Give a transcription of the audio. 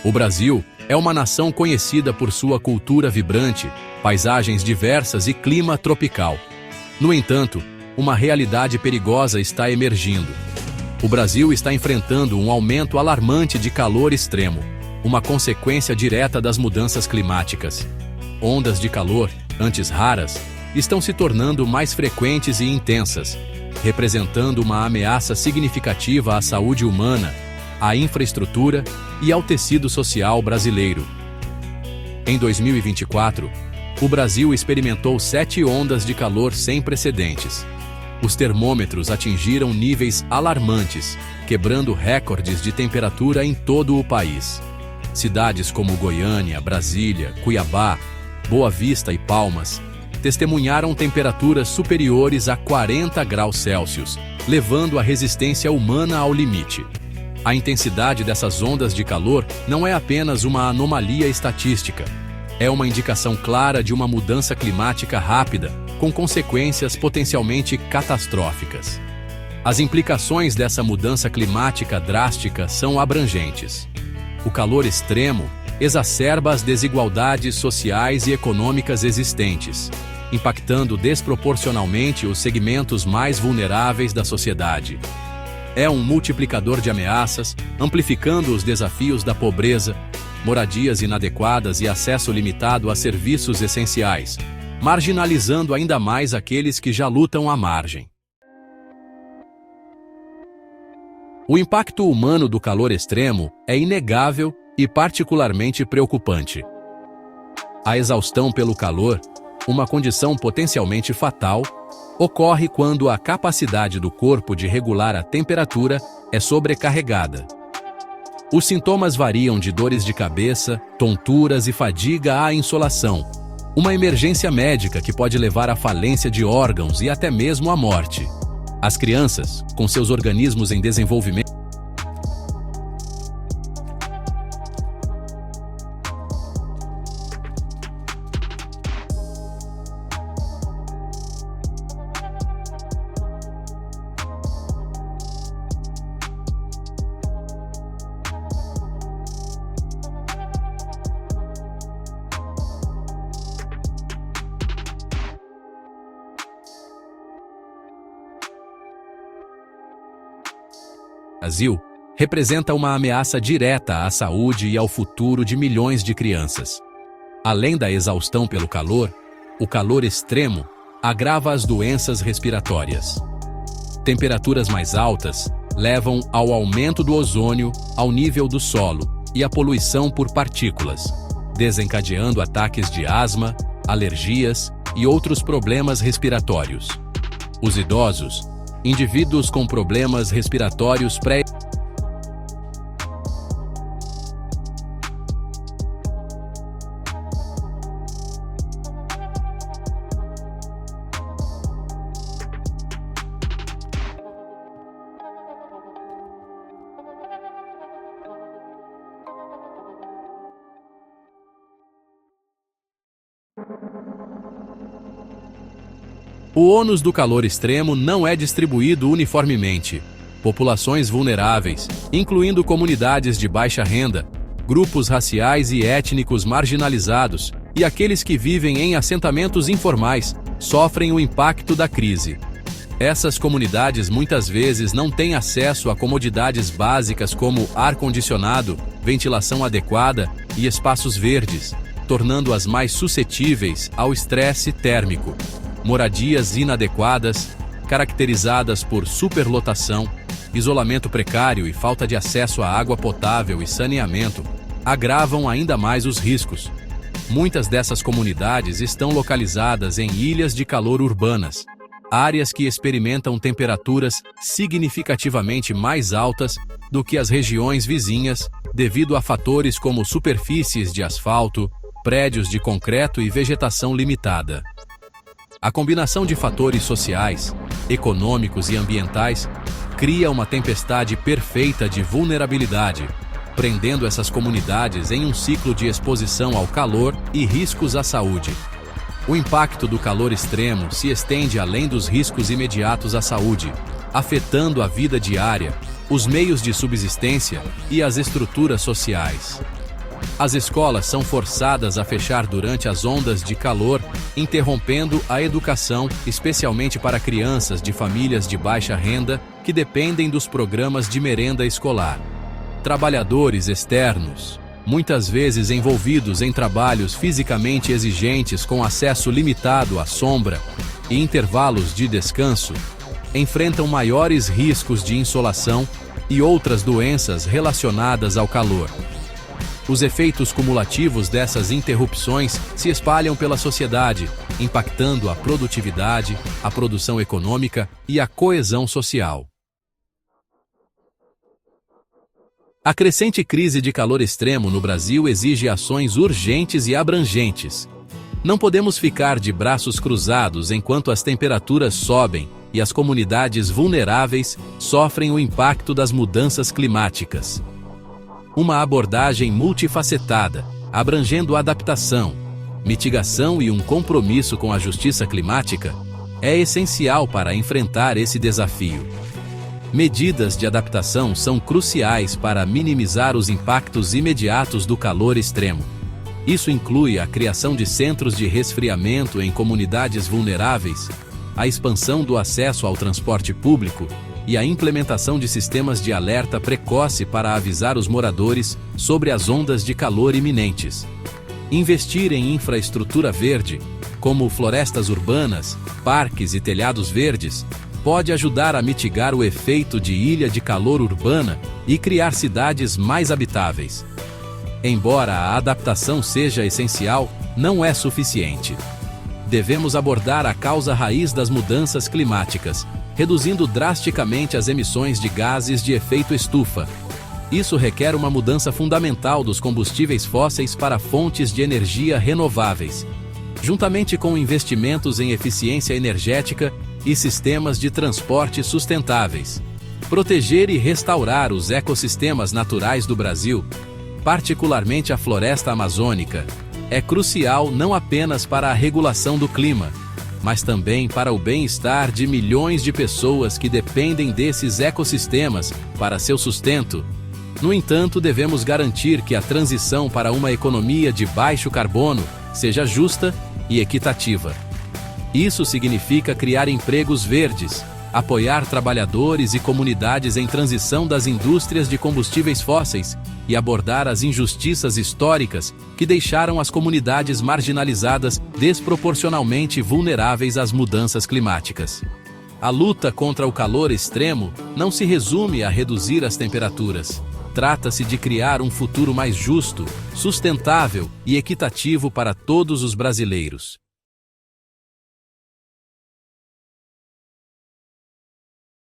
O Brasil é uma nação conhecida por sua cultura vibrante, paisagens diversas e clima tropical. No entanto, uma realidade perigosa está emergindo. O Brasil está enfrentando um aumento alarmante de calor extremo, uma consequência direta das mudanças climáticas. Ondas de calor, antes raras, estão se tornando mais frequentes e intensas, representando uma ameaça significativa à saúde humana, à infraestrutura e ao tecido social brasileiro. Em 2024, o Brasil experimentou 7 ondas de calor sem precedentes. Os termômetros atingiram níveis alarmantes, quebrando recordes de temperatura em todo o país. Cidades como Goiânia, Brasília, Cuiabá, Boa Vista e Palmas testemunharam temperaturas superiores a 40 graus Celsius, levando a resistência humana ao limite. A intensidade dessas ondas de calor não é apenas uma anomalia estatística. É uma indicação clara de uma mudança climática rápida, com consequências potencialmente catastróficas. As implicações dessa mudança climática drástica são abrangentes. O calor extremo exacerba as desigualdades sociais e econômicas existentes, impactando desproporcionalmente os segmentos mais vulneráveis da sociedade. É um multiplicador de ameaças, amplificando os desafios da pobreza, moradias inadequadas e acesso limitado a serviços essenciais, marginalizando ainda mais aqueles que já lutam à margem. O impacto humano do calor extremo é inegável e particularmente preocupante. A exaustão pelo calor, uma condição potencialmente fatal, ocorre quando a capacidade do corpo de regular a temperatura é sobrecarregada. Os sintomas variam de dores de cabeça, tonturas e fadiga à insolação, uma emergência médica que pode levar à falência de órgãos e até mesmo à morte. As crianças, com seus organismos em desenvolvimento, Brasil representa uma ameaça direta à saúde e ao futuro de milhões de crianças. Além da exaustão pelo calor, o calor extremo agrava as doenças respiratórias. Temperaturas mais altas levam ao aumento do ozônio, ao nível do solo e à poluição por partículas, desencadeando ataques de asma, alergias e outros problemas respiratórios. Os idosos, indivíduos com problemas respiratórios O ônus do calor extremo não é distribuído uniformemente. Populações vulneráveis, incluindo comunidades de baixa renda, grupos raciais e étnicos marginalizados e aqueles que vivem em assentamentos informais, sofrem o impacto da crise. Essas comunidades muitas vezes não têm acesso a comodidades básicas como ar-condicionado, ventilação adequada e espaços verdes, tornando-as mais suscetíveis ao estresse térmico. Moradias inadequadas, caracterizadas por superlotação, isolamento precário e falta de acesso à água potável e saneamento, agravam ainda mais os riscos. Muitas dessas comunidades estão localizadas em ilhas de calor urbanas, áreas que experimentam temperaturas significativamente mais altas do que as regiões vizinhas, devido a fatores como superfícies de asfalto, prédios de concreto e vegetação limitada. A combinação de fatores sociais, econômicos e ambientais cria uma tempestade perfeita de vulnerabilidade, prendendo essas comunidades em um ciclo de exposição ao calor e riscos à saúde. O impacto do calor extremo se estende além dos riscos imediatos à saúde, afetando a vida diária, os meios de subsistência e as estruturas sociais. As escolas são forçadas a fechar durante as ondas de calor, interrompendo a educação, especialmente para crianças de famílias de baixa renda que dependem dos programas de merenda escolar. Trabalhadores externos, muitas vezes envolvidos em trabalhos fisicamente exigentes com acesso limitado à sombra e intervalos de descanso, enfrentam maiores riscos de insolação e outras doenças relacionadas ao calor. Os efeitos cumulativos dessas interrupções se espalham pela sociedade, impactando a produtividade, a produção econômica e a coesão social. A crescente crise de calor extremo no Brasil exige ações urgentes e abrangentes. Não podemos ficar de braços cruzados enquanto as temperaturas sobem e as comunidades vulneráveis sofrem o impacto das mudanças climáticas. Uma abordagem multifacetada, abrangendo adaptação, mitigação e um compromisso com a justiça climática, é essencial para enfrentar esse desafio. Medidas de adaptação são cruciais para minimizar os impactos imediatos do calor extremo. Isso inclui a criação de centros de resfriamento em comunidades vulneráveis, a expansão do acesso ao transporte público e a implementação de sistemas de alerta precoce para avisar os moradores sobre as ondas de calor iminentes. Investir em infraestrutura verde, como florestas urbanas, parques e telhados verdes, pode ajudar a mitigar o efeito de ilha de calor urbana e criar cidades mais habitáveis. Embora a adaptação seja essencial, não é suficiente. Devemos abordar a causa raiz das mudanças climáticas, reduzindo drasticamente as emissões de gases de efeito estufa. Isso requer uma mudança fundamental dos combustíveis fósseis para fontes de energia renováveis, juntamente com investimentos em eficiência energética e sistemas de transporte sustentáveis. Proteger e restaurar os ecossistemas naturais do Brasil, particularmente a floresta amazônica, é crucial não apenas para a regulação do clima, mas também para o bem-estar de milhões de pessoas que dependem desses ecossistemas para seu sustento. No entanto, devemos garantir que a transição para uma economia de baixo carbono seja justa e equitativa. Isso significa criar empregos verdes, apoiar trabalhadores e comunidades em transição das indústrias de combustíveis fósseis e abordar as injustiças históricas que deixaram as comunidades marginalizadas desproporcionalmente vulneráveis às mudanças climáticas. A luta contra o calor extremo não se resume a reduzir as temperaturas. Trata-se de criar um futuro mais justo, sustentável e equitativo para todos os brasileiros.